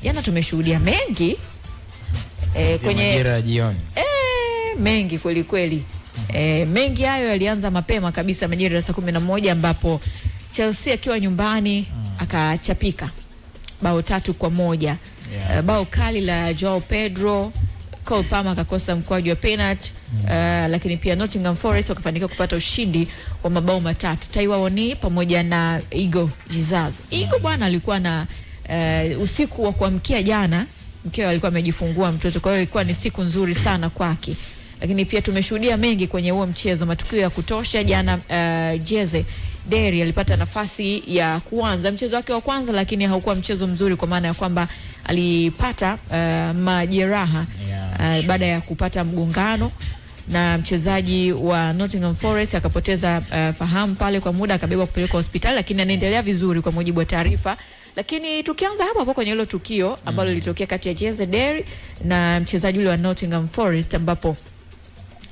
Jana tumeshuhudia mengi kwenye majira ya jioni. Mengi kweli kweli. Mengi hayo yalianza mapema kabisa majira ya saa 11 ambapo Chelsea akiwa nyumbani akachapika bao 3-1. Bao kali la Joao Pedro, Cole Palmer akakosa mkwaju wa penalty, lakini pia Nottingham Forest wakafanikiwa kupata ushindi wa mabao 3. Taiwo Awoniyi pamoja na Igo Jesus. Igo bwana alikuwa na usiku wa kuamkia jana, mkeo alikuwa amejifungua mtoto, kwa hiyo ilikuwa ni siku nzuri sana kwake. Lakini pia tumeshuhudia mengi kwenye huo mchezo, matukio ya kutosha jana. Jeze Deri alipata nafasi ya kuanza mchezo wake wa kwanza, lakini haukuwa mchezo mzuri kwa maana ya kwamba alipata majeraha baada ya kupata mgongano, na mchezaji wa Nottingham Forest akapoteza fahamu pale kwa muda, akabebwa kupelekwa hospitali, lakini anaendelea vizuri kwa mujibu wa taarifa. Lakini tukianza hapo kwenye hilo tukio ambalo lilitokea kati ya Jeze Deri na mchezaji yule wa Nottingham Forest, ambapo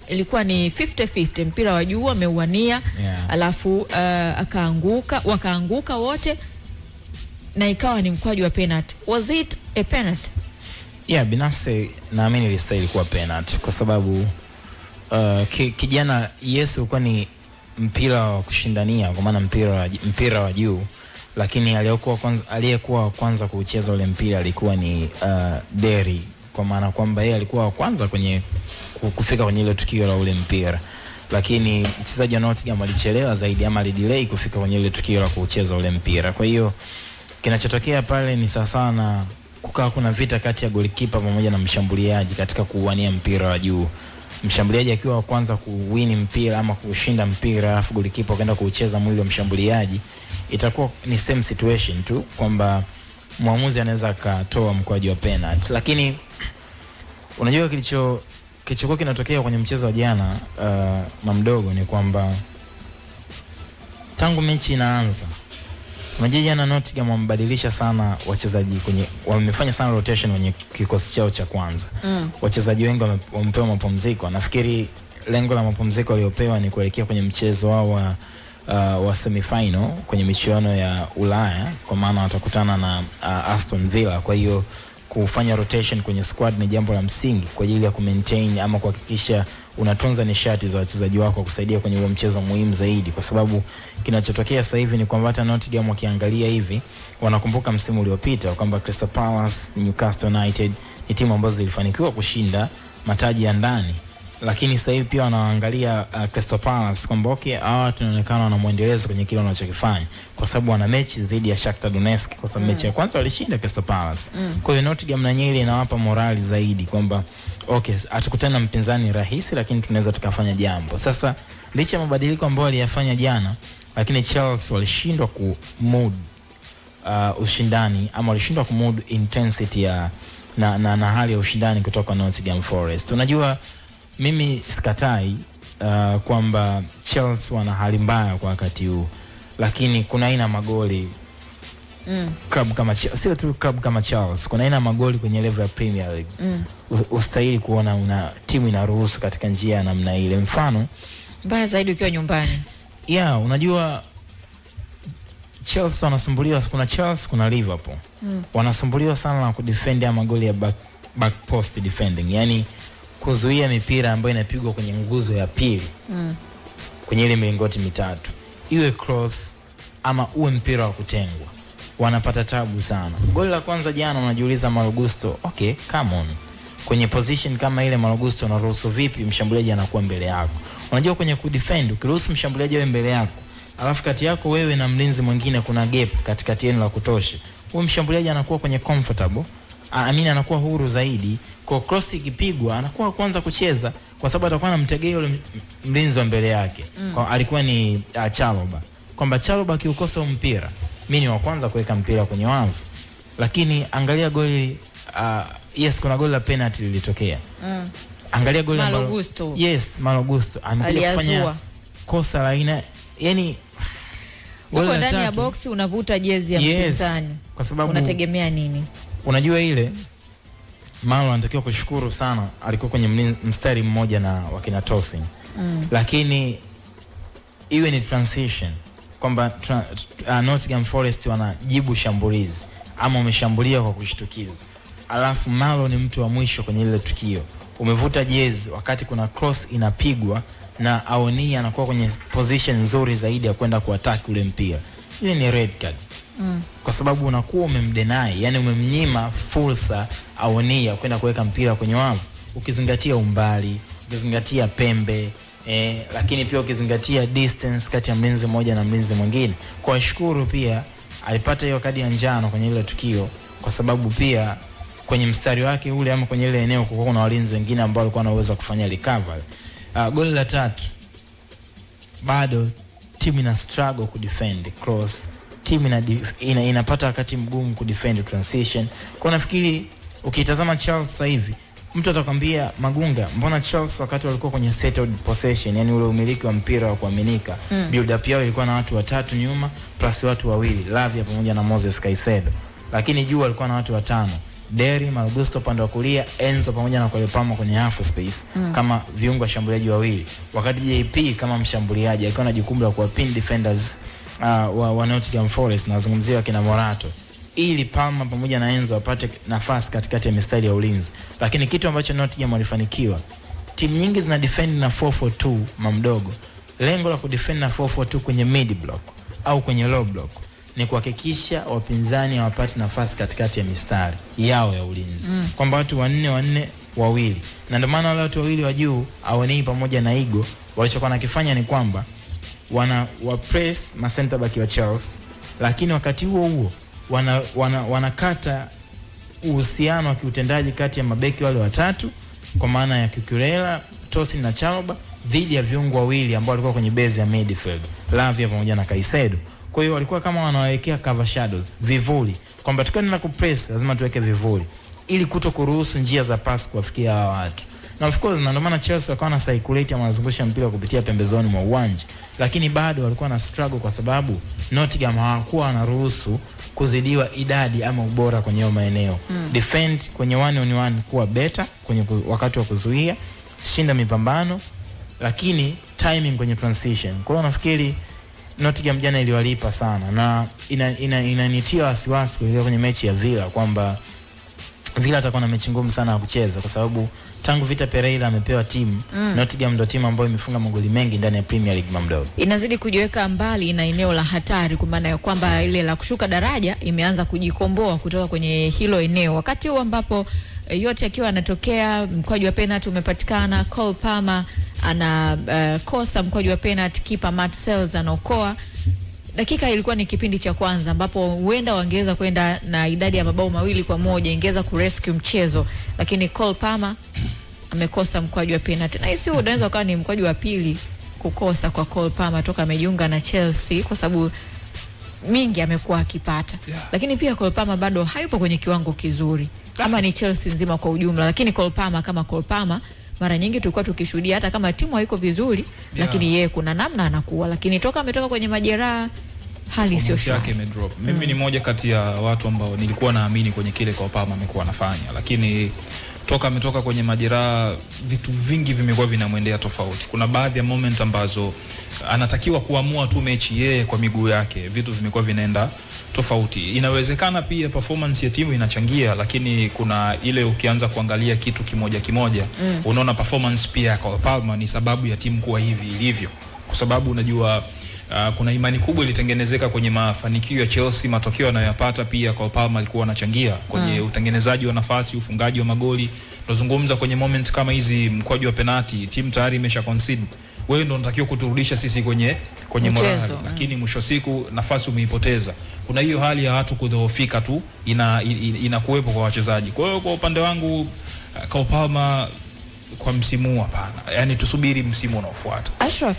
ilikuwa ni 50-50, mpira wa juu ameuania, alafu wakaanguka wote na ikawa ni mkwaju wa penalty. Was it a penalty? Binafsi naamini ilistahili kuwa penalty kwa sababu kijana ulikuwa ni mpira wa kushindania, kwa maana mpira wa juu, lakini aliyekuwa kwanza kucheza ule mpira alikuwa ni Deri, kwa maana kwamba yeye alikuwa wa kwanza kwenye kufika kwenye ile tukio la ule mpira, lakini mchezaji wa Nottingham alichelewa zaidi ama alidelay kufika kwenye ile tukio la kucheza ule mpira. Kwa hiyo kinachotokea pale ni sawa na kukaa kuna vita kati ya goalkeeper pamoja na mshambuliaji katika kuwania mpira wa juu. Mshambuliaji akiwa wa kwanza kuwini mpira ama kushinda mpira, alafu goalkeeper akaenda kucheza mwili wa mshambuliaji, itakuwa ni same situation tu kwamba muamuzi anaweza akatoa mkwaju wa penalty. Lakini unajua kilichokuwa kinatokea kwenye mchezo wa jana mamdogo ni kwamba tangu mechi inaanza, unajua jana Nottingham wamebadilisha sana wachezaji, wamefanya sana rotation kwenye kikosi chao cha kwanza. Wachezaji wengi wamepewa mapumziko. Nafikiri lengo la mapumziko waliopewa ni kuelekea kwenye mchezo wao wa semifinal kwenye michuano ya Ulaya, kwa maana watakutana na Aston Villa. Kwa hiyo kufanya rotation kwenye squad ni jambo la msingi kwa ajili ya kumaintain ama kuhakikisha unatunza nishati za wachezaji wako kusaidia kwenye huo mchezo muhimu zaidi, kwa sababu kinachotokea sasa hivi ni kwamba hata Nottingham wakiangalia hivi wanakumbuka msimu uliopita kwamba Crystal Palace, Newcastle United ni timu ambazo zilifanikiwa kushinda mataji ya ndani, lakini sasa hivi pia wanaangalia Crystal Palace kwamba hawa tunaonekana wana muendelezo kwenye kile wanachokifanya, kwa sababu wana mechi dhidi ya Shakhtar Donetsk, kwa sababu mechi ya kwanza walishinda Crystal Palace. Kwa hiyo Nottingham na nyeli inawapa morali zaidi kwamba atukutana na mpinzani rahisi, lakini tunaweza tukafanya jambo. Sasa licha ya mabadiliko ambayo waliyafanya jana, lakini Chelsea walishindwa kumood ushindani ama walishindwa kumood intensity na hali ya ushindani kutoka Nottingham Forest. Unajua mimi sikatai kwamba Chelsea wana hali mbaya kwa wakati huu, lakini kuna aina magoli club kama sio tu club kama Chelsea, kuna aina magoli kwenye level ya Premier League. Ustahili kuona una timu inaruhusu katika njia ya namna ile. Mfano mbaya zaidi ukiwa nyumbani. Unajua Chelsea wanasumbuliwa, kuna Chelsea kuna Liverpool. Wanasumbuliwa sana na kudefend ya magoli ya back post defending, yani kuzuia mipira ambayo inapigwa kwenye nguzo ya pili kwenye ile milingoti mitatu, iwe cross ama uwe mpira wa kutengwa, wanapata tabu sana. Goli la kwanza jana unajiuliza Malo Gusto, come on, kwenye position kama ile Malo Gusto anaruhusu vipi mshambuliaji anakuwa mbele yako? Unajua kwenye kudefend ukiruhusu mshambuliaji awe mbele yako, alafu kati yako wewe na mlinzi mwingine kuna gap katikati yenu la kutosha, huyo mshambuliaji anakuwa kwenye comfortable, anakuwa huru zaidi. Kwa cross ikipigwa anakuwa kwanza kucheza, kwa sababu atakuwa anamtegea yule mlinzi wa mbele yake. Kwa alikuwa ni Chalobah, kwamba Chalobah akiukosa mpira mimi ni wa kwanza kuweka mpira kwenye wavu. Lakini angalia goli kuna goli la penalty lilitokea. Angalia goli Malo Gusto. Malo Gusto amekuja kufanya kosa la aina, yani uko ndani ya box unavuta jezi ya mpinzani, kwa sababu unategemea nini? Unajua ile Malo anatakiwa kushukuru sana, alikuwa kwenye mstari mmoja na wakina Tosin. Lakini iwe ni transition kwamba Nottingham Forest wanajibu shambulizi, ama umeshambulia kwa kushtukiza, alafu Malo ni mtu wa mwisho kwenye ile tukio, umevuta jezi wakati kuna cross inapigwa na Awoni anakuwa kwenye position nzuri zaidi ya kwenda kuattack ule mpira, ile ni red card. Kwa sababu unakuwa umemdeny, yani umemnyima fursa Awoni ya kwenda kuweka mpira kwenye wavu, ukizingatia umbali, ukizingatia pembe, lakini pia ukizingatia distance kati ya mlinzi mmoja na mlinzi mwingine. Kwa shukuru pia alipata hiyo kadi ya njano kwenye ile tukio, kwa sababu pia kwenye mstari wake ule ama kwenye ile eneo kulikuwa kuna walinzi wengine ambao walikuwa na uwezo kufanya recovery. Goli la 3 bado timu ina struggle ku defend cross, timu inapata wakati mgumu ku defend transition. Kwa nafikiri ukitazama Charles sasa hivi mtu atakwambia Magunga, mbona Charles wakati walikuwa kwenye settled possession, yani ule umiliki wa mpira wa kuaminika, build up yao ilikuwa na watu watatu nyuma plus watu wawili, Lavia pamoja na Moses Caicedo, lakini juu alikuwa na watu watano, Derry, Malgusto pande wa kulia, Enzo pamoja na Kolepama kwenye half space kama viungo washambuliaji wawili, wakati JP kama mshambuliaji alikuwa na jukumu la kuwapin defenders wa Nottingham Forest, nazungumzia kina Morato, ili Palma pamoja na Enzo wapate nafasi katikati ya mistari ya ulinzi. Lakini kitu ambacho Nottingham walifanikiwa, timu nyingi zina defend na 4-4-2 mamdogo. Lengo la kudefend na 4-4-2 kwenye mid block au kwenye low block ni kuhakikisha wapinzani hawapati nafasi katikati ya mistari yao ya ulinzi, kwamba watu wanne wawili, na ndio maana wale watu wawili wa juu Awoni pamoja na Igo walichokuwa nakifanya ni kwamba wa press ma center back wa Charles, lakini wakati huo wanakata uhusiano wa kiutendaji kati ya mabeki wale watatu, kwa maana ya Cucurella, Tosin na Chalobah dhidi ya viungo wawili ambao walikuwa kwenye base ya midfield, Lavia pamoja na Caicedo. Kwa hiyo walikuwa kama wanawekea cover shadows, vivuli, kwamba tukienda kupress lazima tuweke vivuli ili kuto kuruhusu njia za pass kuwafikia hawa watu. Na of course ndio maana Chelsea wakawa na circulate ama wanazungusha mpira kupitia pembezoni mwa uwanja, lakini bado walikuwa na struggle kwa sababu Nottingham hawakuwa wanaruhusu kuzidiwa idadi ama ubora kwenye hayo maeneo. Defend kwenye 1-on-1 kuwa better kwenye wakati wa kuzuia, shinda mipambano, lakini timing kwenye transition. Kwa hiyo nafikiri Nottingham jana iliwalipa sana, na inanitia wasiwasi kuelekea kwenye mechi ya Villa kwamba Villa atakuwa na mechi ngumu sana ya kucheza, kwa sababu tangu Vitor Pereira amepewa timu, Nottingham ndio timu ambayo imefunga magoli mengi ndani ya Premier League mamdogo. Inazidi kujiweka mbali na eneo la hatari, kwa maana ya kwamba ile la kushuka daraja imeanza kujikomboa kutoka kwenye hilo eneo. Wakati huo ambapo yote akiwa anatokea, mkwaju wa penalty umepatikana, Cole Palmer kosa mkwaju wa penalty, kipa Matt Sells anaokoa. Dakika ilikuwa ni kipindi cha kwanza ambapo huenda wangeweza kwenda na idadi ya mabao 2-1, ingeweza kurescue mchezo, lakini Cole Palmer amekosa mkwaju wa penalty. Na hisi unaweza kuwa ni mkwaju wa pili kukosa kwa Cole Palmer toka amejiunga na Chelsea, kwa sababu mingi amekuwa akipata. Lakini pia Cole Palmer bado hayupo kwenye kiwango kizuri, kama ni Chelsea nzima kwa ujumla, lakini Cole Palmer kama Cole Palmer mara nyingi tulikuwa tukishuhudia hata kama timu haiko vizuri, lakini yeye kuna namna anakuwa, lakini toka ametoka kwenye majeraha hali sio shwari. Mimi ni moja kati ya watu ambao nilikuwa naamini kwenye kile kwa Palmer amekuwa anafanya, lakini toka ametoka kwenye majeraha vitu vingi vimekuwa vinamwendea tofauti. Kuna baadhi ya moment ambazo anatakiwa kuamua tu mechi yeye kwa miguu yake, vitu vimekuwa vinaenda tofauti. Inawezekana pia performance ya timu inachangia, lakini kuna ile ukianza kuangalia kitu kimoja unaona performance pia kwa Palmer ni sababu ya timu kuwa hivi ilivyo, kwa sababu unajua kuna imani kubwa ilitengenezeka kwenye mafanikio ya Chelsea, matokeo yanayopata pia kwa Palmer alikuwa anachangia kwenye utengenezaji wa nafasi, ufungaji wa magoli. Tunazungumza kwenye moment kama hizi, mkwaju wa penalty, timu tayari imesha concede, wewe ndio unatakiwa kuturudisha sisi kwenye morale, lakini mwisho siku nafasi umeipoteza. Kuna hiyo hali ya watu kudhoofika tu inakuwepo kwa wachezaji. Kwa hiyo kwa upande wangu kwa Palmer kwa msimu hapana, yani tusubiri msimu unaofuata. Ashraf,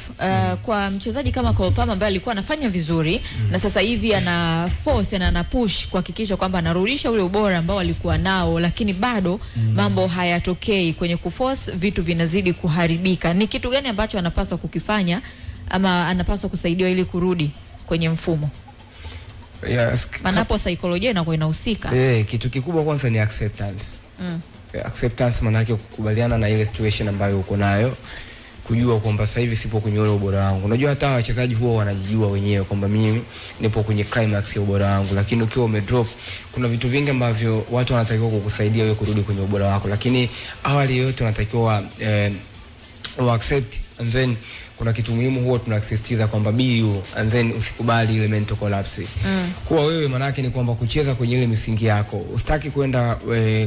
kwa mchezaji kama Cole Palmer ambaye alikuwa anafanya vizuri na sasa hivi ana force na ana push kuhakikisha kwamba anarudisha ule ubora ambao alikuwa nao, lakini bado mambo hayatokei kwenye kuforce, vitu vinazidi kuharibika. Ni kitu gani ambacho anapaswa kukifanya ama anapaswa kusaidiwa ili kurudi kwenye mfumo? Manapo saikolojia inakuwa inahusika. Kitu kikubwa kwanza ni acceptance. Acceptance maana yake kukubaliana na ile situation ambayo uko nayo. kujua kwamba sasa hivi sipo kwenye ule ubora wangu. Unajua hata wachezaji huwa wanajijua wenyewe kwamba mimi nipo kwenye climax ya ubora wangu, lakini ukiwa umedrop kuna vitu vingi ambavyo watu wanatakiwa kukusaidia wewe kurudi kwenye ubora wako, lakini awali yote unatakiwa accept, and then kuna kitu muhimu huwa tunasisitiza kwamba be you, and then usikubali ile mental collapse. Kuwa wewe manake ni kwamba kucheza kwenye ile misingi yako. Usitaki kwenda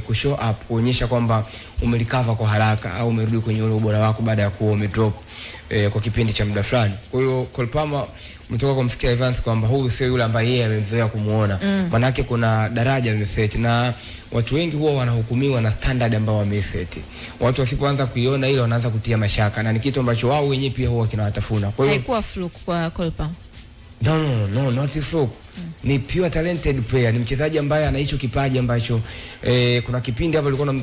kushow up kuonyesha kwamba umerecover kwa haraka au umerudi kwenye ule ubora wako baada ya kuwa umedrop kwa kipindi cha muda fulani. Kwa hiyo Cole Palmer umetoka kumsikia Evans kwamba huyu sio yule ambaye yeye amezoea kumuona. Manake kuna daraja limeset, na watu wengi huwa wanahukumiwa na standard ambao wameset. Watu wasipoanza kuiona ile wanaanza kutia mashaka, na ni kitu ambacho wao wenyewe pia huwa kinawatafuna. Kwa hiyo haikuwa fluke kwa Cole Palmer. No, not fluke. Ni pure talented player, ni mchezaji ambaye ana hicho kipaji ambacho kuna kipindi hapo alikuwa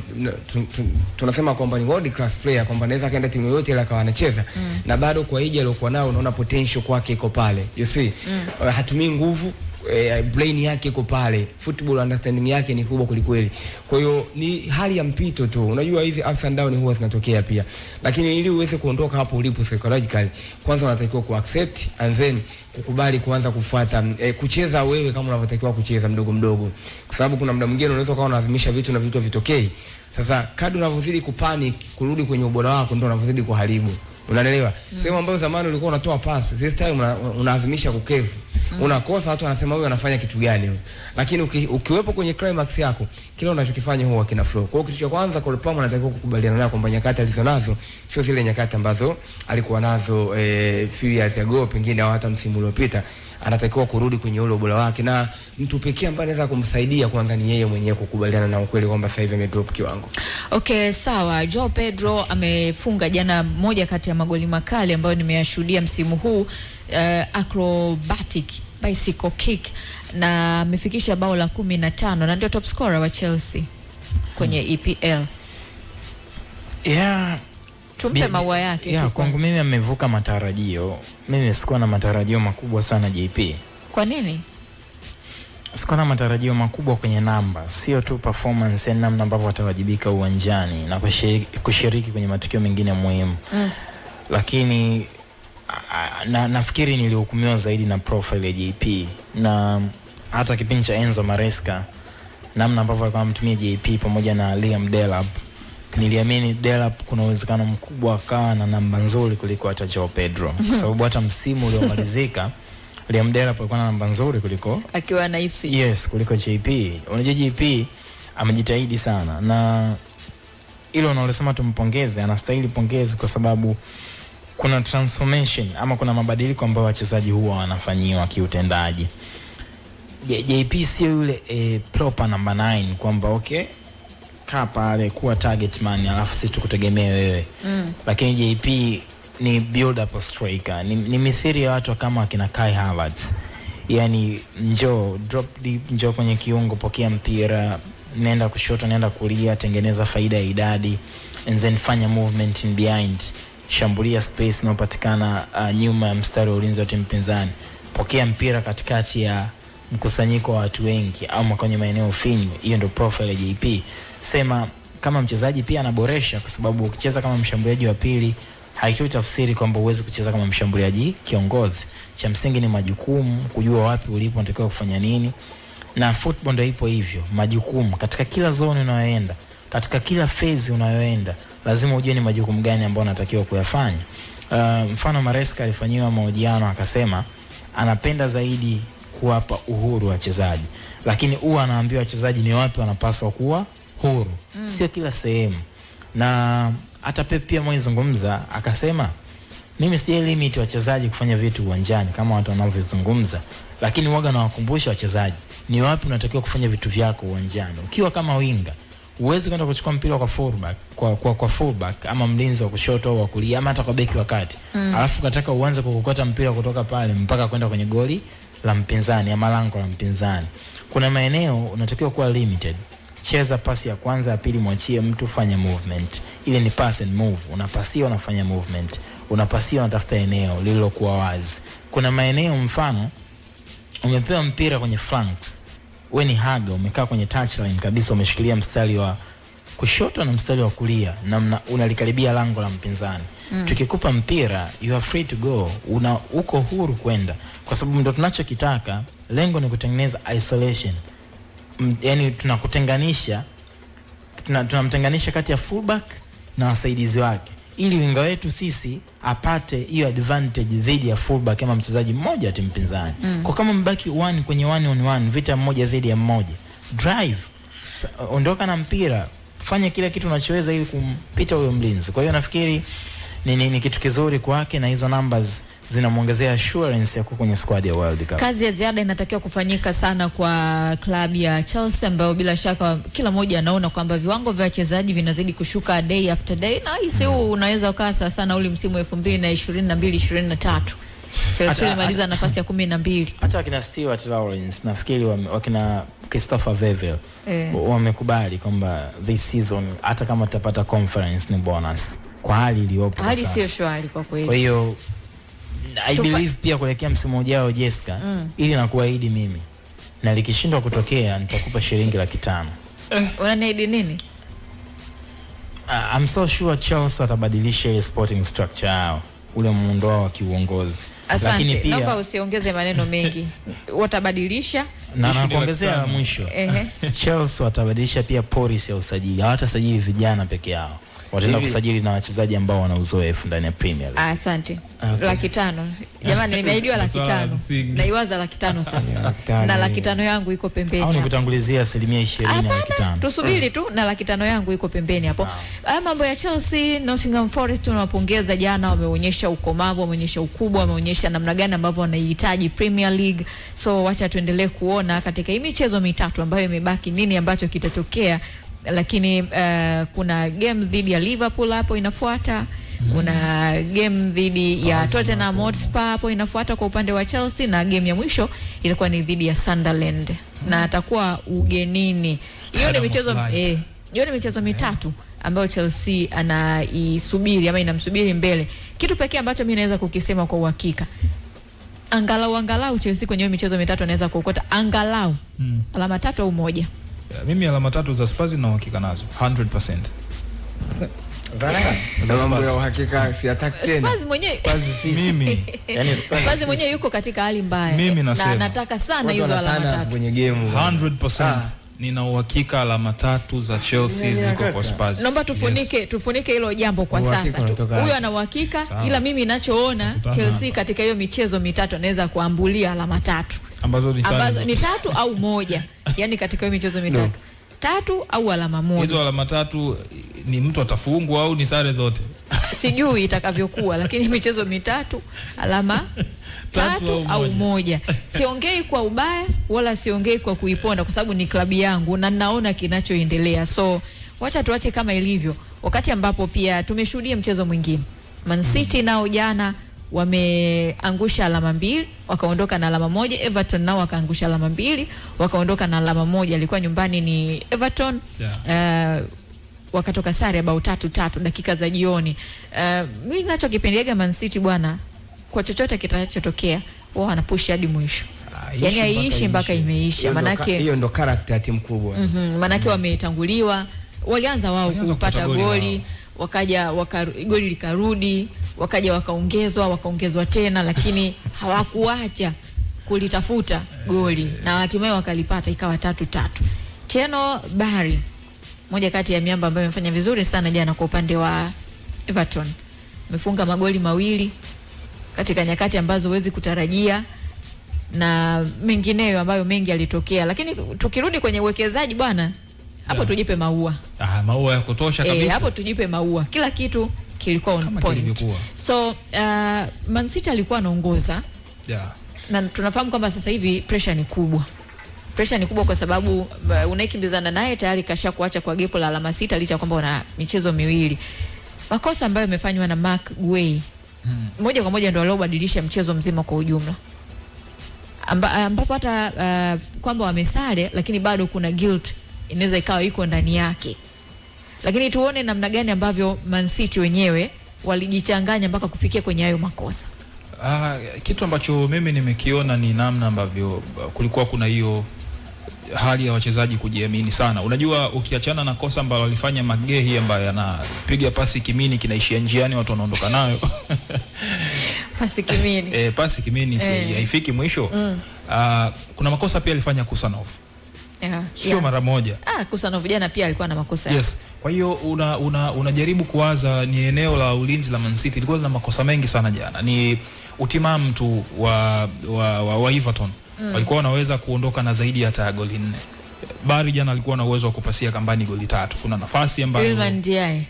tunasema kwamba ni world class player, kwamba anaweza kaenda timu yoyote ile akawa anacheza, na bado kwa hija aliyokuwa nao unaona potential kwake iko pale. You see, hatumii nguvu, brain yake iko pale, football understanding yake ni kubwa kulikweli. Kwa hiyo ni hali ya mpito tu. Unajua hizi ups and down huwa zinatokea pia, lakini ili uweze kuondoka hapo ulipo psychologically, kwanza unatakiwa kuaccept and then kukubali kuanza kufuata kucheza wewe kama unavyotakiwa kucheza mdogo mdogo, kwa sababu kuna muda mwingine unaweza ukawa unaadhimisha vitu na vitu vitokei. Sasa kadri unavyozidi kupanic kurudi kwenye ubora wako ndio unavyozidi kuharibu. Unaelewa? Sema ambayo zamani ulikuwa unatoa pass, this time unaadhimisha kukevu. Unakosa, watu wanasema huyu anafanya kitu gani? Lakini ukiwepo kwenye climax yako, kile unachokifanya huwa kina flow. Kwa hiyo kitu cha kwanza Cole Palmer anatakiwa kukubaliana nayo kwamba nyakati alizonazo sio zile nyakati ambazo alikuwa nazo few years ago, pengine au hata msimu uliopita. Anatakiwa kurudi kwenye ule ubora wake, na mtu pekee ambaye anaweza kumsaidia kwanza ni yeye mwenyewe kukubaliana na ukweli kwamba sasa hivi amedrop kiwango. Okay, sawa. Joao Pedro amefunga jana moja kati ya magoli makali ambayo nimeyashuhudia msimu huu, acrobatic bicycle kick, na amefikisha bao la 15 na ndio top scorer wa Chelsea kwenye EPL. Tumpe maua yake. Kwangu mimi amevuka matarajio. Mimi sikuwa na matarajio makubwa sana JP. Kwa nini? Sikuwa na matarajio makubwa kwenye namba, sio tu performance, na namna ambavyo watawajibika uwanjani na kushiriki kwenye matukio mengine muhimu. Lakini nafikiri nilihukumiwa zaidi na profile ya JP, na hata kipindi cha Enzo Maresca namna ambavyo alikuwa mtumia JP pamoja na Liam Delap, niliamini Delap kuna uwezekano mkubwa akawa na namba nzuri kuliko hata Joao Pedro, kwa sababu hata msimu uliomalizika Liam Delap alikuwa na namba nzuri kuliko akiwa na Ipswich. Yes, kuliko JP. Unajua JP amejitahidi sana, na hilo unalosema tumpongeze, anastahili pongezi kwa sababu kuna transformation ama kuna mabadiliko ambayo wachezaji huwa wanafanyiwa kiutendaji. JP sio yule proper number 9 kwamba okay kaa pale kuwa target man alafu sisi tukutegemea wewe. Lakini JP ni build up striker, ni mithiri ya watu kama akina Kai Havertz. Yani njoo drop deep, njoo kwenye kiungo, pokea mpira, nenda kushoto, nenda kulia, tengeneza faida ya idadi, and then fanya movement in behind, shambulia space inayopatikana nyuma ya mstari wa ulinzi wa timu pinzani, pokea mpira katikati ya mkusanyiko wa watu wengi au kwenye maeneo finyu. Hiyo ndio profile ya JP. Sema kama mchezaji pia anaboresha, kwa sababu ukicheza kama mshambuliaji wa pili haitoi tafsiri kwamba uweze kucheza kama mshambuliaji kiongozi. Cha msingi ni majukumu, kujua wapi ulipo, unatakiwa kufanya nini, na football ndio ipo hivyo, majukumu katika kila zone unayoenda, katika kila phase unayoenda, lazima ujue ni majukumu gani ambayo unatakiwa kuyafanya. Mfano Maresca alifanyiwa mahojiano akasema anapenda zaidi kuwapa uhuru wachezaji, lakini huwa anaambiwa wachezaji ni wapi wanapaswa kuwa huru, sio kila sehemu. Na hata Pep pia mwenye akasema mimi si limit wachezaji kufanya vitu uwanjani kama watu wanavyozungumza, lakini waga na wakumbusha wachezaji ni wapi unatakiwa kufanya vitu vyako uwanjani. Ukiwa kama winga uwezi kwenda kuchukua mpira kwa fullback, kwa fullback ama mlinzi wa kushoto au wa kulia ama hata kwa beki wa kati, alafu kataka uanze kukokota mpira kutoka pale mpaka kwenda kwenye goli la mpinzani ama lango la mpinzani. Kuna maeneo unatakiwa kuwa limited. Cheza pasi ya kwanza, ya pili mwachie mtu, fanya movement. Ile ni pass and move. Unapasia, unafanya movement. Unapasia, unatafuta eneo lililokuwa wazi. Kuna maeneo mfano umepewa mpira kwenye flanks, wewe ni haga, umekaa kwenye touchline kabisa, umeshikilia mstari wa kushoto na mstari wa kulia na unalikaribia lango la mpinzani. Tukikupa mpira you are free to go, uko huru kwenda, kwa sababu ndo tunachokitaka. Lengo ni kutengeneza isolation, yani tunamtenganisha kati ya fullback na wasaidizi wake, ili winga wetu sisi apate hiyo advantage dhidi ya fullback kama mchezaji mmoja wa timu pinzani. Kwa kama mbaki kwenye 1-on-1 vita mmoja dhidi ya mmoja, drive, ondoka na mpira, fanya kila kitu unachoweza ili kumpita huyo mlinzi. Kwa hiyo nafikiri ni kitu kizuri kwake, na hizo numbers zinamuongezea assurance ya kuwa kwenye squad ya World Cup. Kazi ya ziada inatakiwa kufanyika sana kwa klabu ya Chelsea, ambayo bila shaka kila mmoja anaona kwamba viwango vya wachezaji vinazidi kushuka day after day, na hii huu unaweza ukaa sana ule msimu wa 2022-2023 Chelsea ilimaliza nafasi ya 12. Hata wakina Stuart Lawrence nafikiri wakina Christopher Vevey wamekubali kwamba this season hata kama tutapata conference ni bonus kwa hali iliyopo. Hali sio shwari kwa kweli. Kwa hiyo I believe pia kuelekea msimu ujao Jessica, ili nakuahidi mimi, na likishindwa kutokea nitakupa shilingi 500,000. Unaniahidi nini? I'm so sure Chelsea watabadilisha ile sporting structure yao, ule muundo wao wa kiuongozi. Lakini pia naomba usiongeze maneno mengi. Watabadilisha na kuongezea la mwisho. Chelsea watabadilisha pia policy ya usajili. Hawatasajili vijana peke yao, wataenda kusajili na wachezaji ambao wana uzoefu ndani ya Premier League. Asante. 500,000. Jamani, nimeahidiwa 500,000. Naiwaza 500,000 sasa. Na 500,000 yangu iko pembeni. Au nikutangulizia 20% ya 500,000. Tusubiri tu, na 500,000 yangu iko pembeni hapo. Mambo ya Chelsea, Nottingham Forest tunawapongeza, jana wameonyesha ukomavu, wameonyesha ukubwa, wameonyesha namna gani ambavyo wanahitaji Premier League. So wacha tuendelee kuona katika hii michezo mitatu ambayo imebaki nini ambacho kitatokea. Lakini kuna game dhidi ya Liverpool hapo inafuata. Kuna game dhidi ya Tottenham Hotspur hapo inafuata kwa upande wa Chelsea, na game ya mwisho itakuwa ni dhidi ya Sunderland na atakuwa ugenini. Hiyo ni michezo mitatu ambayo Chelsea anaisubiri ama inamsubiri mbele. Kitu pekee ambacho mimi naweza kukisema kwa uhakika, angalau Chelsea kwenye hiyo michezo mitatu anaweza kuokota angalau alama 3 au 1. Mimi alama 3 za Spurs na uhakika nazo 100%. Mambo ya uhakika siataki tena. Spurs mwenyewe mimi yani Spurs mwenyewe yuko katika hali mbaya. Mimi na nasema nataka sana hizo alama 3 kwenye game 100%. Nina uhakika alama 3 za Chelsea ziko kwa Spurs. Naomba tufunike hilo jambo kwa sasa. Huyo ana uhakika, ila mimi ninachoona Chelsea katika hiyo michezo mitatu anaweza kuambulia alama 3 ambazo ni 3 au 1. Yani katika hiyo michezo mitatu 3 au alama 1. Hizo alama 3 ni mtu atafungwa au ni sare zote? Sijui itakavyokuwa, lakini michezo mitatu alama 3 au 1. Siongei kwa ubaya wala siongei kwa kuiponda, kwa sababu ni klabu yangu na naona kinachoendelea. So wacha tuache kama ilivyo, wakati ambapo pia tumeshuhudia mchezo mwingine. Man City nao jana wameangusha alama 2 wakaondoka na alama 1. Everton nao wakaangusha alama 2 wakaondoka na alama 1. Alikuwa nyumbani ni Everton. Wakatoka sare bao 3-3 dakika za jioni. Mimi ninachokipendega Man City bwana, kwa chochote kitachotokea wao wanapush hadi mwisho. Yani haiishi mpaka imeisha. Manake hiyo ndo character ya timu kubwa. Manake wametanguliwa, walianza wao kupata goli, wakaja goli likarudi, wakaja wakaongezwa tena, lakini hawakuacha kulitafuta goli na hatimaye wakalipata, ikawa 3-3. Teno Barry, moja kati ya miamba ambayo amefanya vizuri sana jana kwa upande wa Everton, amefunga magoli 2 katika nyakati ambazo huwezi kutarajia na mengineyo ambayo mengi yalitokea. Lakini tukirudi kwenye uwekezaji bwana, hapo tujipe maua. Maua ya kutosha kabisa. Hapo tujipe maua. Kila kitu kilikuwa on point. So Man City alikuwa anaongoza. Na tunafahamu kwamba sasa hivi pressure ni kubwa. Pressure ni kubwa kwa sababu unaikimbizana naye tayari kasha kuacha kwa gepo la alama 6 licha kwamba una michezo 2. Makosa ambayo yamefanywa na Mark Guehi moja kwa moja ndio aliobadilisha mchezo mzima kwa ujumla. Ambapo hata kwamba wamesare, lakini bado kuna guilt inaweza ikawa iko ndani yake. Lakini tuone namna gani ambavyo Man City wenyewe walijichanganya mpaka kufikia kwenye hayo makosa. Kitu ambacho mimi nimekiona ni namna ambavyo kulikuwa kuna hiyo hali ya wachezaji kujiamini sana. Unajua ukiachana na kosa ambalo alifanya Magehi ambaye anapiga pasi kimini kinaishia njiani watu wanaondoka nayo. Pasi kimini. Pasi kimini haifiki mwisho. Kuna makosa pia alifanya Kusanov. Sio mara moja. Kusanov jana pia alikuwa na makosa. Yes. Kwa hiyo unajaribu kuwaza ni eneo la ulinzi la Man City lilikuwa lina makosa mengi sana jana. Ni utimamu tu wa Everton. Walikuwa wanaweza kuondoka na zaidi hata goli 4. Bari jana alikuwa na uwezo wa kupasia kambani goli 3. Kuna nafasi ambayo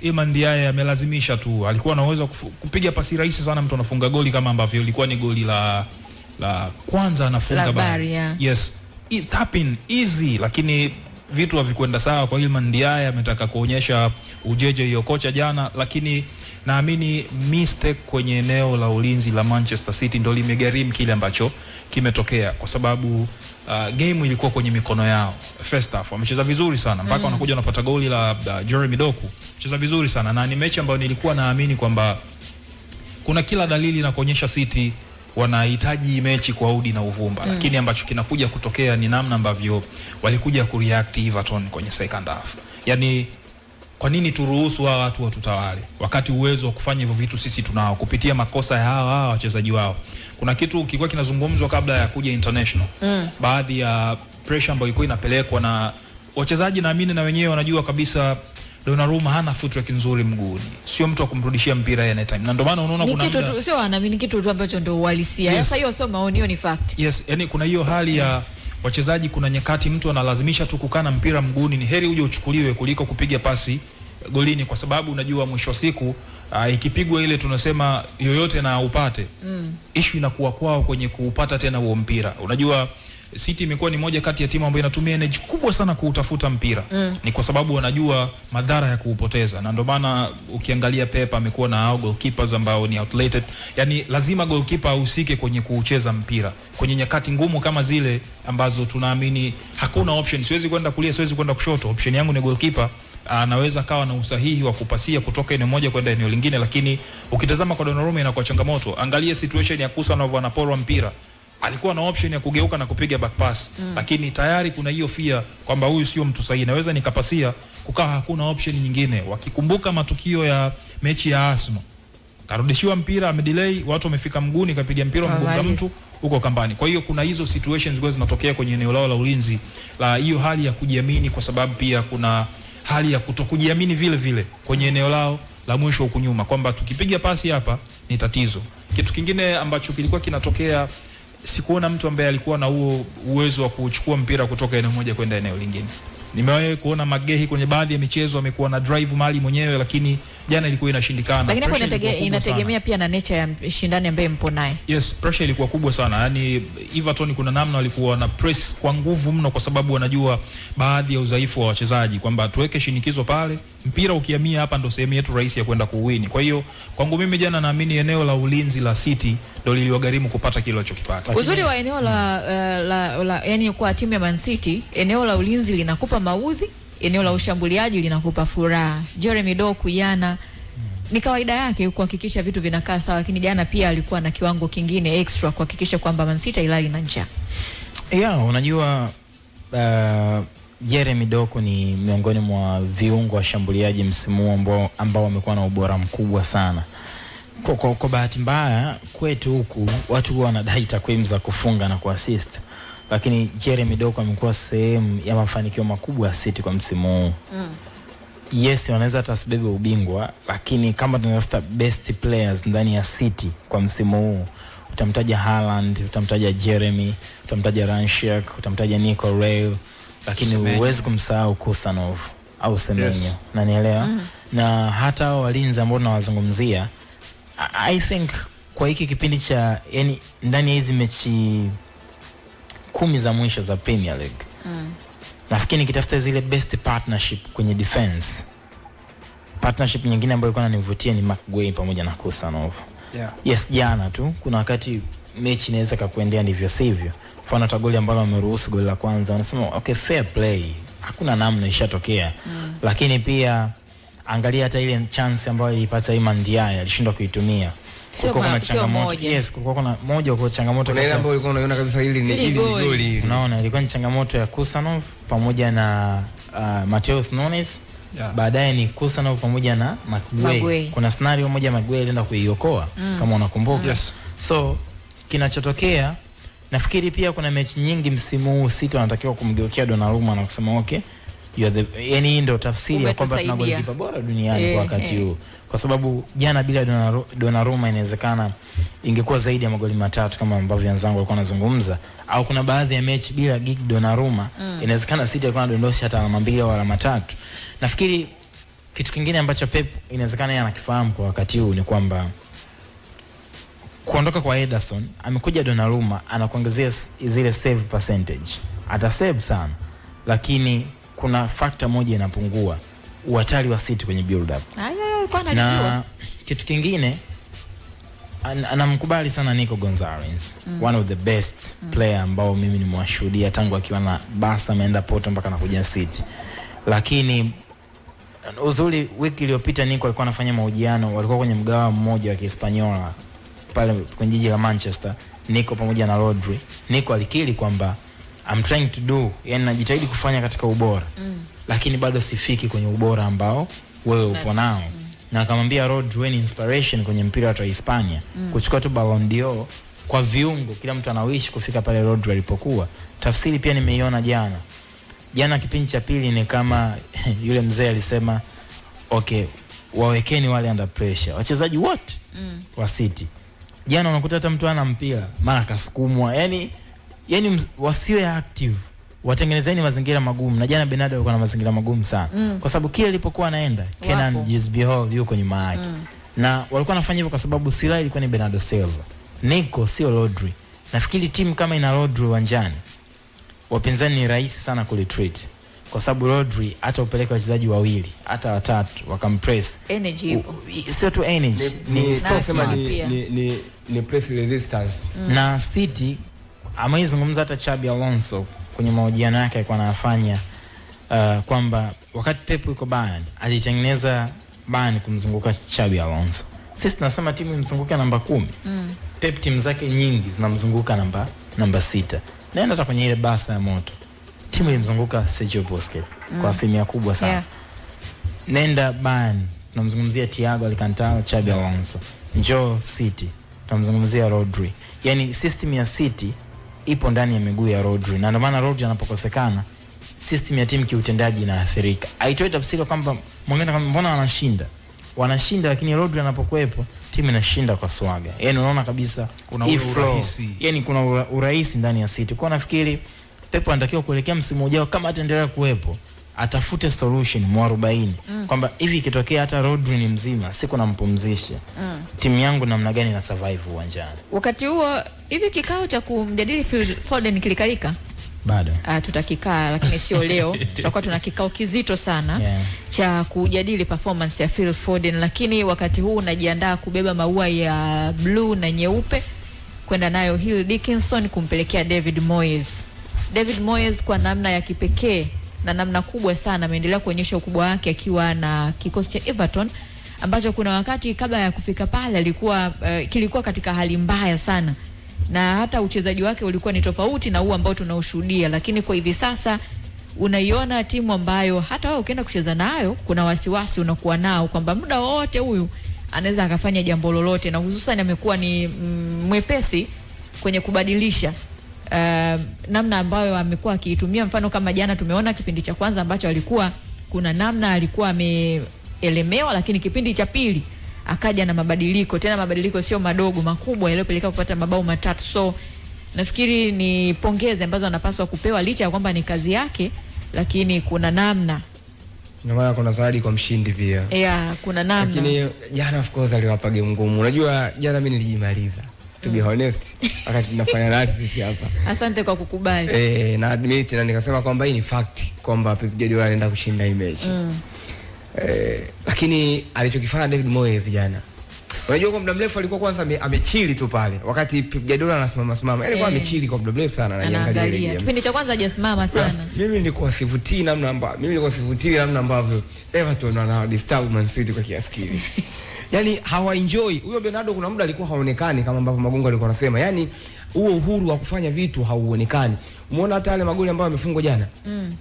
Iliman Ndiaye amelazimisha tu. Alikuwa na uwezo kupiga pasi rahisi sana mtu anafunga goli kama ambavyo ilikuwa ni goli la kwanza anafunga Bari. Yes. It happened easy, lakini vitu havikwenda sawa kwa Iliman Ndiaye. Ametaka kuonyesha ujeje hiyo kocha jana, lakini naamini mistake kwenye eneo la ulinzi la Manchester City ndio limegharimu kile ambacho kimetokea, kwa sababu game ilikuwa kwenye mikono yao. First half wamecheza vizuri sana mpaka wanakuja wanapata goli la Jeremy Doku. Cheza vizuri sana na ni mechi ambayo nilikuwa naamini kwamba kuna kila dalili na kuonyesha City wanahitaji mechi kwa udi na uvumba, lakini ambacho kinakuja kutokea ni namna ambavyo walikuja kureact Everton kwenye second half. Yani kwa nini turuhusu hawa watu watutawale wakati uwezo wa kufanya hivyo vitu sisi tunao kupitia makosa ya hawa wachezaji wao? Kuna kitu kilikuwa kinazungumzwa kabla ya kuja international. Baadhi ya pressure ambayo ilikuwa inapelekwa na wachezaji, naamini na wenyewe wanajua kabisa Donnarumma hana footwork nzuri mguuni. Sio mtu wa kumrudishia mpira anytime. Na ndio maana unaona kuna kitu tu, sio anaamini kitu tu ambacho ndio uhalisia. Sasa hiyo sio maoni, hiyo ni fact. Yes, yani kuna hiyo hali ya wachezaji, kuna nyakati mtu analazimisha tu kukana mpira mguuni, ni heri uje uchukuliwe kuliko kupiga pasi golini, kwa sababu unajua mwisho siku ikipigwa ile tunasema yoyote na upate. Issue inakuwa kwao kwenye kuupata tena huo mpira. Unajua City imekuwa ni moja kati ya timu ambayo inatumia energy kubwa sana kuutafuta mpira. Ni kwa sababu wanajua madhara ya kuupoteza. Na ndio maana ukiangalia Pep amekuwa na goalkeepers ambao ni outdated. Yani lazima goalkeeper ahusike kwenye kuucheza mpira kwenye nyakati ngumu kama zile ambazo tunaamini hakuna option. Siwezi kwenda kulia, siwezi kwenda kushoto. Option yangu ni goalkeeper. Anaweza kawa na usahihi wa kupasia kutoka eneo moja kwenda eneo lingine, lakini ukitazama kwa Donnarumma inakuwa changamoto. Angalia situation ya Kusanov anaporwa mpira. Alikuwa na option ya kugeuka na kupiga back pass, lakini tayari kuna hiyo fear kwamba huyu sio mtu sahihi, naweza nikapasia, kukawa hakuna option nyingine. Wakikumbuka matukio ya mechi ya Arsenal, karudishiwa mpira, amedelay, watu wamefika mguuni, kapiga mpira mgonga mtu huko kambani. Kwa hiyo kuna hizo situations zile zinatokea kwenye eneo lao la ulinzi, la hiyo hali ya kujiamini, kwa sababu pia kuna hali ya kutokujiamini vile vile kwenye eneo lao la mwisho huko nyuma, kwamba tukipiga pasi hapa ni tatizo. Kitu kingine ambacho kilikuwa kinatokea, sikuona mtu ambaye alikuwa na huo uwezo wa kuchukua mpira kutoka eneo moja kwenda eneo lingine. Nimewahi kuona Magehi kwenye baadhi ya michezo amekuwa na drive mali mwenyewe, lakini jana ilikuwa inashindikana. Lakini hapo inategemea pia na nature ya shindani ambaye mpo naye. Yes, pressure ilikuwa kubwa sana. Yani Everton kuna namna walikuwa na press kwa nguvu mno, kwa sababu wanajua baadhi ya udhaifu wa wachezaji, kwamba tuweke shinikizo pale, mpira ukihamia hapa ndo sehemu yetu rahisi ya kwenda kuwini. Kwa hiyo kwangu mimi jana naamini eneo la ulinzi la City ndio liliwagharimu kupata kile walichokipata. Uzuri wa eneo la yani kwa timu ya Man City, eneo la ulinzi linakupa maudhi, eneo la ushambuliaji linakupa furaha. Jeremy Doku jana ni kawaida yake kuhakikisha vitu vinakaa sawa, lakini jana pia alikuwa na kiwango kingine extra kuhakikisha kwamba Man City ilali na njaa. Unajua Jeremy Doku ni miongoni mwa viungo washambuliaji msimu ambao wamekuwa na ubora mkubwa sana. Kwa bahati mbaya kwetu huku watu wanadai takwimu za kufunga na kuassist, lakini Jeremy Doku amekuwa sehemu ya mafanikio makubwa ya City kwa msimu huu. Yes, wanaweza tasbebe ubingwa, lakini kama tunatafuta best players ndani ya City kwa msimu huu, utamtaja Haaland, utamtaja Jeremy, utamtaja Ranchak, utamtaja Nico Reil, lakini huwezi kumsahau Kusanov au Semenyo. Na nielewa. Na hata walinzi ambao tunawazungumzia, I think kwa hiki kipindi cha yani ndani ya hizi mechi 10 za mwisho za Premier League, nafikiri nikitafuta zile best partnership kwenye defense, partnership nyingine ambayo ilikuwa inanivutia ni McGuire pamoja na Kusanov. Yes, jana tu kuna wakati mechi inaweza kukuendea ndivyo sivyo. Mfano hata goli ambalo wameruhusu, goli la kwanza wanasema okay, fair play, hakuna namna, ishatokea. Lakini pia angalia hata ile chance ambayo ilipata Iliman Ndiaye alishindwa kuitumia. kulikuwa kuna changamoto. Yes, kulikuwa kuna moja kwa changamoto kuna ile ambayo ulikuwa unaona kabisa hili ni goli hili. Unaona ilikuwa ni changamoto ya Kusanov pamoja na Mateus Nunes. Yeah. Baadaye ni Kusanov pamoja na Maguire. Kuna scenario moja Maguire alienda kuiokoa kama unakumbuka. Yes. So kinachotokea nafikiri pia kuna mechi nyingi msimu huu City wanatakiwa kumgeukia Donnarumma na kusema okay, yani ndio tafsiri ya kwamba tuna golikipa bora duniani kwa wakati huu. Kwa sababu jana bila Donnarumma inawezekana ingekuwa zaidi ya magoli 3 kama ambavyo wenzangu walikuwa wanazungumza, au kuna baadhi ya mechi bila Gig Donnarumma inawezekana City alikuwa anadondosha hata alama 2 au alama 3. Nafikiri kitu kingine ambacho Pep inawezekana yeye anakifahamu kwa wakati huu ni kwamba kuondoka kwa Ederson amekuja Donnarumma anakuongezea zile save percentage. Ata save sana, lakini kuna factor moja inapungua, uhatari wa City kwenye build up. Na kitu kingine anamkubali sana Nico Gonzalez, one of the best player ambao mimi nimewashuhudia tangu akiwa na Barca ameenda Porto mpaka anakuja City. Lakini uzuri wiki iliyopita Nico alikuwa anafanya mahojiano, walikuwa kwenye mgawa mmoja wa Kihispaniola pale kwenye jiji la Manchester, Nico pamoja na Rodri. Nico alikiri kwamba I'm trying to do, yani najitahidi kufanya katika ubora, lakini bado sifiki kwenye ubora ambao wewe upo nao. Na akamwambia Rodri, wewe ni inspiration kwenye mpira wa Hispania, kuchukua tu Ballon d'Or kwa viungo, kila mtu anawish kufika pale Rodri alipokuwa. Tafsiri pia nimeiona jana kipindi cha pili ni kama yule mzee alisema okay, wawekeni wale under pressure wachezaji wote wa City. Jana unakuta hata mtu ana mpira mara kasukumwa, yani wasiwe active, watengenezeni mazingira magumu. Na jana Bernardo alikuwa na mazingira magumu sana kwa sababu kile alipokuwa anaenda Kenan Gisbihol yuko nyuma yake, na walikuwa wanafanya hivyo kwa sababu sila ilikuwa ni Bernardo Silva, Nico sio Rodri. Nafikiri timu kama ina Rodri uwanjani, wapinzani ni rahisi sana kulitreat, kwa sababu Rodri hata upeleke wachezaji wawili hata watatu wakampress, energy sio tu energy, ni press resistance. Na City ameizungumza hata Xabi Alonso kwenye mahojiano yake alikuwa anafanya kwamba wakati Pep yuko Bayern alitengeneza Bayern kumzunguka Xabi Alonso. Sisi tunasema timu imzunguka namba 10. Pep timu zake nyingi zinamzunguka namba 6. Naenda hata kwenye ile Barca ya moto, timu imzunguka Sergio Busquets kwa asilimia kubwa sana. Yeah. Nenda Bayern tunamzungumzia Thiago Alcantara, Xabi Alonso. Njoo City tunamzungumzia Rodri. Yani system ya City ipo ndani ya miguu ya Rodri, na ndio maana Rodri anapokosekana system ya timu kiutendaji inaathirika. Haitoi tafsiri kwamba mwingine kama mbona wanashinda lakini Rodri anapokuepo timu inashinda kwa swaga. Yani unaona kabisa kuna urahisi. Yani kuna urahisi ndani ya City. Kwa nafikiri Pep anatakiwa kuelekea msimu ujao, kama ataendelea kuwepo, atafute solution mwarobaini kwamba hivi ikitokea hata Rodri ni mzima, siku nampumzisha, timu yangu namna gani na survive uwanjani. Wakati huo hivi kikao cha kumjadili Phil Foden kilikalika? Bado. Tutakikaa lakini sio leo. Tutakuwa tuna kikao kizito sana cha kujadili performance ya Phil Foden, lakini wakati huu unajiandaa kubeba maua ya blue na nyeupe kwenda nayo Hill Dickinson kumpelekea David Moyes. David Moyes kwa namna ya kipekee na namna kubwa sana ameendelea kuonyesha ukubwa wake akiwa na kikosi cha Everton ambacho kuna wakati kabla ya kufika pale alikuwa kilikuwa katika hali mbaya sana, na hata uchezaji wake ulikuwa ni tofauti na huu ambao tunaushuhudia. Lakini kwa hivi sasa unaiona timu ambayo hata wewe ukienda kucheza nayo kuna wasiwasi unakuwa nao kwamba muda wote huyu anaweza akafanya jambo lolote, na hususan amekuwa ni mwepesi kwenye kubadilisha namna ambayo amekuwa akiitumia. Mfano kama jana tumeona kipindi cha kwanza ambacho alikuwa kuna namna alikuwa ameelemewa, lakini kipindi cha pili akaja na mabadiliko, tena mabadiliko sio madogo, makubwa yaliyopeleka kupata mabao 3. So nafikiri ni pongezi ambazo anapaswa kupewa licha ya kwamba ni kazi yake, lakini kuna namna. Na maana kuna zawadi kwa mshindi pia. Yeah, kuna namna. Lakini jana of course aliwapa game ngumu. Unajua jana mimi nilijimaliza. To be honest, wakati tunafanya analysis hapa. Asante kwa kukubali. Na admit na nikasema kwamba hii ni fact kwamba Pep Guardiola anaenda kushinda hii mechi. Lakini alichokifanya David Moyes jana, unajua kwa muda mrefu alikuwa kwanza amechili tu pale wakati Pep Guardiola anasimama. Alikuwa amechili kwa muda mrefu sana, anaangalia ile game. Kipindi cha kwanza hajasimama sana. Mimi nilikuwa sivutii namna ambavyo Everton wana disturb Man City kwa kiasi kile. yani hawa enjoy. Huyo Bernardo kuna muda alikuwa haonekani kama ambavyo Magongo alikuwa anasema. Yani huo uhuru wa kufanya vitu hauonekani. Umeona hata yale magoli ambayo yamefungwa jana.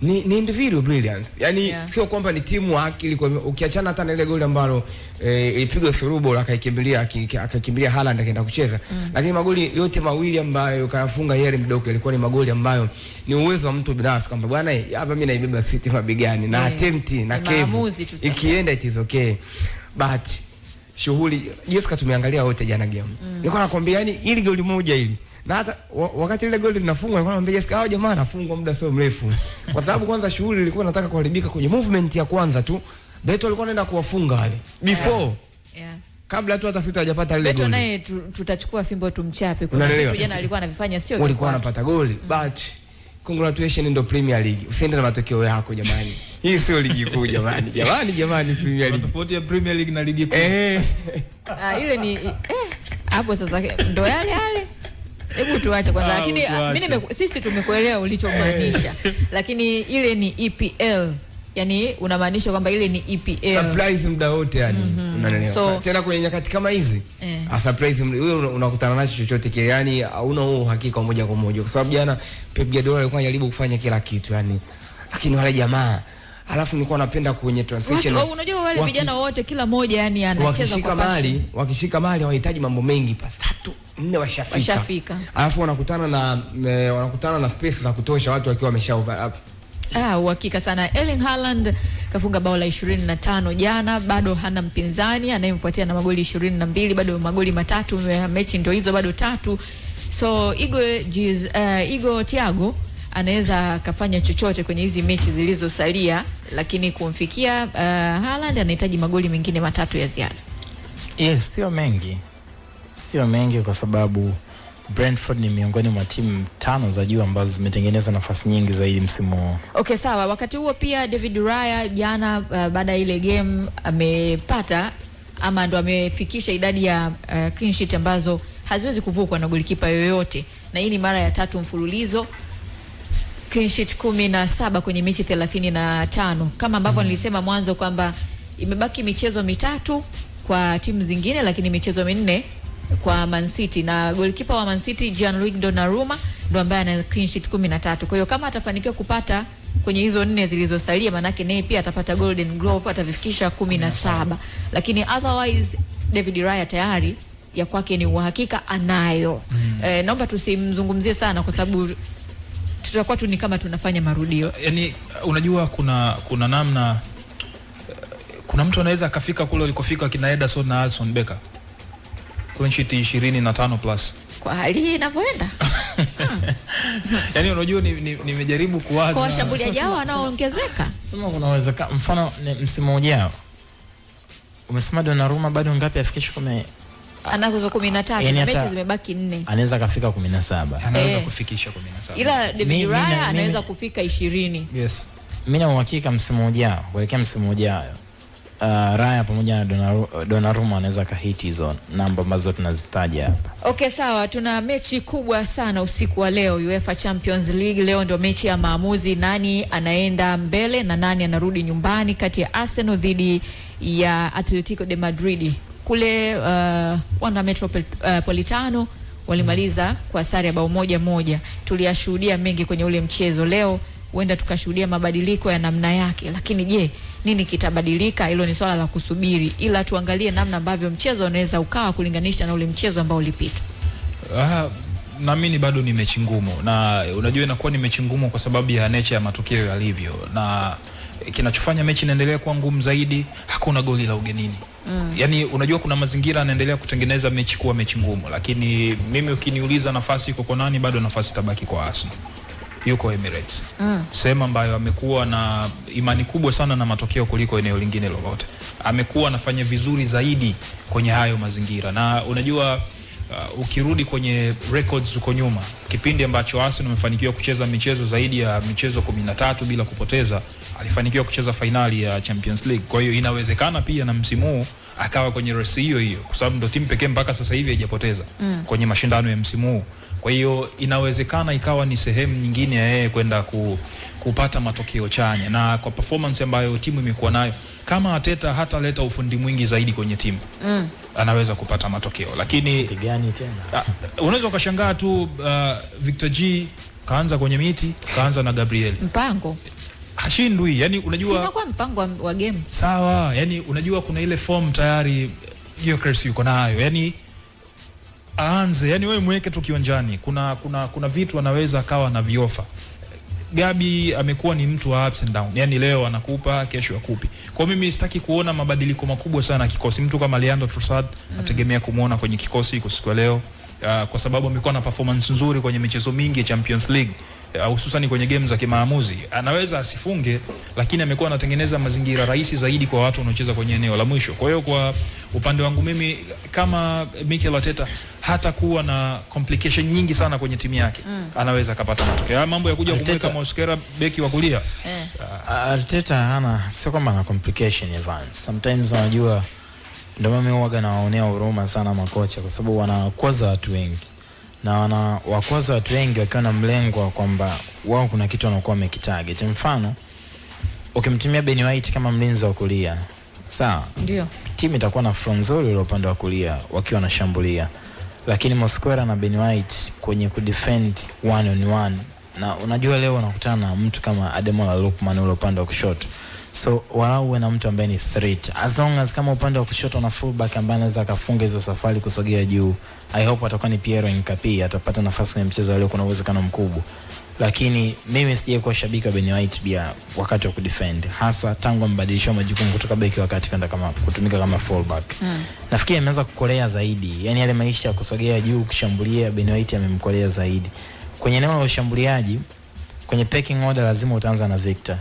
Ni individual brilliance. Yani sio kwamba ni timu wa akili. Ukiachana hata na ile goli ambalo ilipigwa through ball akakimbilia Haaland akaenda kucheza. Lakini magoli yote mawili ambayo kayafunga Yerry Mdoku yalikuwa ni magoli ambayo ni uwezo wa mtu binafsi kwamba bwana hapa mimi naibeba City mabegani na attempt na kevu. Ikienda it is okay. But shughuli Jessica tumeangalia wote jana game. Nilikuwa nakwambia yani ili goli moja hili. Na hata wakati ile goli linafungwa nilikuwa naambia Jessica hao jamaa anafungwa muda sio mrefu. Kwa sababu kwanza shughuli ilikuwa inataka kuharibika kwenye movement ya kwanza tu. Beto alikuwa anaenda kuwafunga wale. Before. Yeah. Kabla tu hata City hajapata ile goli. Beto naye tutachukua fimbo tumchape kwa sababu jana alikuwa anavifanya sio. Walikuwa wanapata goli. But congratulations ndo Premier League. Usiende na matokeo yako jamani. Hii sio ligi kuu jamani. Jamani Premier League. Tofauti ya Premier League na ligi kuu. Ile ni hapo sasa ndo yale. Hebu tuache kwanza lakini mimi sisi tumekuelewa ulichomaanisha. Lakini ile ni EPL. Yani unamaanisha kwamba ile ni EPL. Surprise muda wote yani. Unaelewa. So, tena kwenye nyakati kama hizi, surprise wewe unakutana nacho chochote kile yani hauna huo uhakika moja kwa moja. Kwa sababu jana Pep Guardiola alikuwa anajaribu kufanya kila kitu yani. Lakini wale jamaa alafu nilikuwa napenda kwenye transition. Unajua wale vijana wote kila mmoja yani anacheza kwa passion. Wakishika mali hawahitaji mambo mengi, pas 3 4 washafika. Alafu wanakutana na space za kutosha watu wakiwa wamesha overlap. Uhakika sana. Erling Haaland kafunga bao la 25 jana, bado hana mpinzani, anayemfuatia na magoli 22, bado magoli matatu, mechi ndio hizo bado 3. So Igor Thiago anaweza kafanya chochote kwenye hizi mechi zilizosalia, lakini kumfikia Haaland anahitaji magoli mengine 3 ya ziada. Yes, sio mengi kwa sababu Brentford ni miongoni mwa timu 5 za juu ambazo zimetengeneza nafasi nyingi zaidi msimu huu. Okay, sawa. Wakati huo pia David Raya jana baada ya ile game amepata ama ndo amefikisha idadi ya clean sheet ambazo haziwezi kuvukwa na golikipa yoyote. Na hii ni mara ya 3 mfululizo. Clean sheet 17 kwenye mechi 35. Kama ambavyo nilisema mwanzo kwamba imebaki michezo 3 kwa timu zingine lakini michezo 4 kwa Man City, na goalkeeper wa Man City Gianluigi Donnarumma ndo ambaye ana clean sheet 13. Kwa hiyo kama atafanikiwa kupata kwenye hizo 4 zilizosalia, manake naye pia atapata Golden Glove, atafikisha 17. Lakini otherwise David Raya tayari ya kwake ni uhakika anayo. Naomba tusimzungumzie sana kwa sababu tutakuwa tu ni kama tunafanya marudio. Yani unajua kuna namna kuna mtu anaweza akafika kule alikofika kina Ederson na Alisson Becker. Clean sheet 25 plus. Kwa hali hii inavyoenda. Yani unajua nimejaribu kuwaza kwa washambuliaji hao wanaoongezeka. Sema kunaweza mfano msimu ujao. Umesema Donnarumma bado ngapi afikishe kama anakuzo 13 na mechi zimebaki 4. Anaweza kafika 17. Anaweza kufikisha 17. Ila David Raya anaweza kufika 20. Yes. Mimi na uhakika msimu ujao, kuelekea msimu ujao. Raya pamoja na Donnarumma anaweza kahiti hizo namba ambazo tunazitaja hapa. Okay, sawa. Tuna mechi kubwa sana usiku wa leo, UEFA Champions League. Leo ndio mechi ya maamuzi, nani anaenda mbele na nani anarudi nyumbani, kati ya Arsenal dhidi ya Atletico de Madrid. Kule Wanda Metropolitano walimaliza kwa sare ya bao 1-1. Tuliyashuhudia mengi kwenye ule mchezo. Leo huenda tukashuhudia mabadiliko ya namna yake, lakini je, nini kitabadilika? Hilo ni swala la kusubiri, ila tuangalie namna ambavyo mchezo unaweza ukawa kulinganisha na ule mchezo ambao ulipita. Naamini bado ni mechi ngumu, na unajua inakuwa ni mechi ngumu kwa sababu ya nature ya matokeo yalivyo, na kinachofanya mechi inaendelea kuwa ngumu zaidi, hakuna goli la ugenini. Yani unajua kuna mazingira yanaendelea kutengeneza mechi kuwa mechi ngumu, lakini mimi ukiniuliza nafasi iko kwa nani, bado nafasi tabaki kwa Arsenal. Yuko Emirates. Sema ambayo amekuwa na imani kubwa sana na matokeo kuliko eneo lingine lolote. Amekuwa anafanya vizuri zaidi kwenye hayo mazingira. Na unajua ukirudi kwenye records uko nyuma, kipindi ambacho Arsenal amefanikiwa kucheza michezo zaidi ya michezo 13 bila kupoteza, alifanikiwa kucheza finali ya Champions League. Kwa hiyo inawezekana pia na msimu huu akawa kwenye race hiyo hiyo, kwa sababu ndio timu pekee mpaka sasa hivi haijapoteza kwenye mashindano ya msimu huu. Kwa hiyo inawezekana ikawa ni sehemu nyingine ya yeye kwenda kupata matokeo chanya, na kwa performance ambayo timu imekuwa nayo, kama Arteta hataleta ufundi mwingi zaidi kwenye timu anaweza kupata matokeo. Lakini gani tena unaweza ukashangaa tu Victor G kaanza kwenye miti, kaanza na Gabriel mpango hashindwi. Yani unajua sina kwa mpango wa game sawa, yani unajua kuna ile form tayari Gyökeres yuko nayo, yani aanze, yani wewe mweke tu kiwanjani, kuna vitu anaweza akawa na viofa. Gabi amekuwa ni mtu wa ups and down, yani leo anakupa, kesho akupi. Kwa mimi sitaki kuona mabadiliko makubwa sana kikosi. Mtu kama Leandro Trossard nategemea kumuona kwenye kikosi kwa siku ya leo, kwa sababu amekuwa na performance nzuri kwenye michezo mingi ya Champions League, hususan kwenye game za kimaamuzi. Anaweza asifunge, lakini amekuwa anatengeneza mazingira rahisi zaidi kwa watu wanaocheza kwenye eneo la mwisho. Kwa hiyo kwa upande wangu mimi, kama Mikel Arteta hata kuwa na complication nyingi sana kwenye timu yake, anaweza kapata matokeo. Mambo ya kuja kumweka Mosquera beki wa kulia, Arteta hana, sio kama na complication Evans. Sometimes unajua ndio mimi huaga nawaonea huruma sana makocha, kwa sababu wanakwaza watu wengi, na wakwaza watu wengi wakiwa na mlengo kwamba wao kuna kitu wanakuwa wamekitarget. Mfano, ukimtumia Ben White kama mlinzi wa kulia, sawa, ndio timu itakuwa na front nzuri ile upande wa kulia wakiwa wanashambulia, lakini Mosquera na Ben White kwenye kudefend one on one, na unajua leo unakutana na mtu kama Ademola Lookman ule upande wa kushoto. So walau uwe na mtu ambaye ni threat, as long as kama upande wa kushoto na fullback ambaye anaweza akafunga hizo safari kusogea juu. I hope atakuwa ni Piero Incapié, atapata nafasi kwenye mchezo leo, kuna uwezekano mkubwa. Lakini mimi sije kuwa shabiki wa Ben White pia wakati wa kudefend, hasa tangu mbadilisho majukumu kutoka beki wakati kwenda kama kutumika kama fullback. Nafikiri ameanza kukolea zaidi, yani yale maisha ya kusogea juu kushambulia, Ben White amemkolea zaidi. Kwenye eneo la ushambuliaji, kwenye pecking order lazima utaanza na Victor,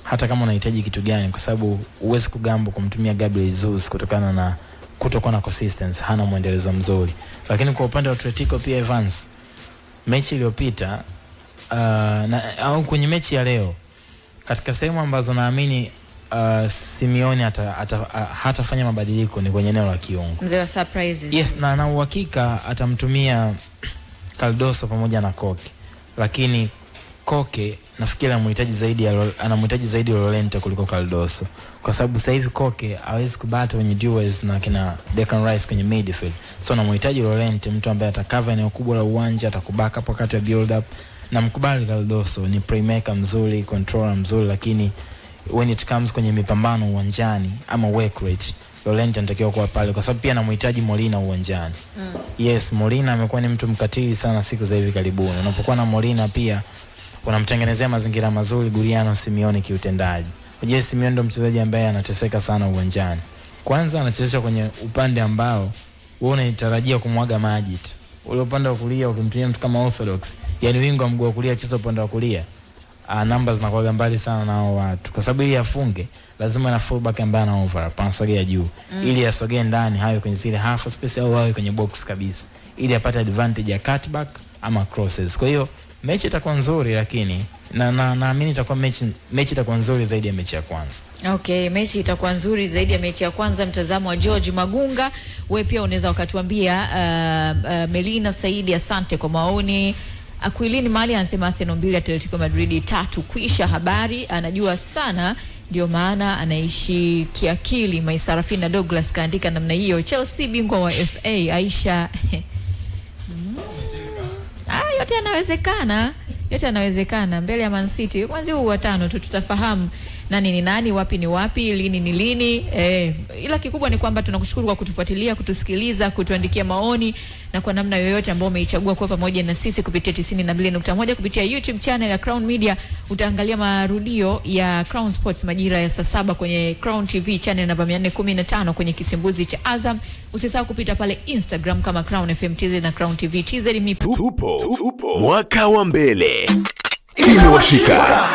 hata kama unahitaji kitu gani, kwa sababu uwezi kugambo kumtumia Gabriel Jesus kutokana na kutokuwa na consistency, hana muendelezo mzuri. Lakini kwa upande wa Atletico pia Evans, mechi iliyopita au kwenye mechi ya leo, katika sehemu ambazo naamini Simeone hatafanya mabadiliko ni kwenye eneo la kiungo. Mzee wa surprises. Yes, na uhakika atamtumia Cardoso pamoja na Koke, lakini Koke nafikiri anamhitaji zaidi Llorente kuliko Cardoso, kwa sababu sasa hivi Koke hawezi kubata kwenye duels na kina Declan Rice kwenye midfield. So anamhitaji Llorente, mtu ambaye atakava eneo kubwa la uwanja, atakubaka hapo wakati wa build up. Na mkubali Cardoso ni playmaker mzuri, controller mzuri, lakini when it comes kwenye mipambano uwanjani ama work rate, Llorente anatakiwa kuwa pale, kwa sababu pia anamhitaji Molina uwanjani. Yes, Molina amekuwa ni mtu mkatili sana siku za hivi karibuni. Unapokuwa na Molina pia unamtengenezea mazingira mazuri Giuliano Simeone kiutendaji. Unajua Simeone ndo mchezaji ambaye anateseka sana uwanjani. Kwanza anachezesha kwenye upande ambao wewe unatarajia kumwaga maji tu. Ule upande wa kulia ukimtumia mtu kama Orthodox, yani wingo wa mguu wa kulia cheza upande wa kulia, numbers zinakuwa mbali sana na hao watu, kwa sababu ili afunge lazima na fullback ambaye ana overlap, anasogea juu, ili asogee ndani hayo kwenye zile half space au hayo kwenye box kabisa, ili apate advantage ya cutback ama crosses. Kwa hiyo mechi itakuwa nzuri, lakini naamini itakuwa mechi itakuwa nzuri zaidi ya mechi ya kwanza. Okay, mechi itakuwa nzuri zaidi ya mechi ya kwanza. Mtazamo wa George Magunga, wewe pia unaweza ukatuambia. Melina Saidi, asante kwa maoni. Aquilini Mali anasema Arsenal 2 Atletico Madrid 3 kuisha habari, anajua sana ndio maana anaishi kiakili. Maisarafina Douglas kaandika namna hiyo. Chelsea bingwa wa FA Aisha. Yote yanawezekana mbele ya Man City. Mwanzo huu wa 5 tu tutafahamu nani ni nani, wapi ni wapi, lini ni lini. Ila kikubwa ni kwamba tunakushukuru kwa kutufuatilia, kutusikiliza, kutuandikia maoni, na kwa namna yoyote ambao umeichagua kwa pamoja na sisi kupitia 92.1 kupitia YouTube channel ya Crown Media. Utaangalia marudio ya Crown Sports majira ya saa 7 kwenye Crown TV channel namba 415 kwenye kisimbuzi cha Azam. Usisahau kupita pale Instagram kama Crown FM TZ na Crown TV TZ. Tupo mwaka wa mbele, imewashika.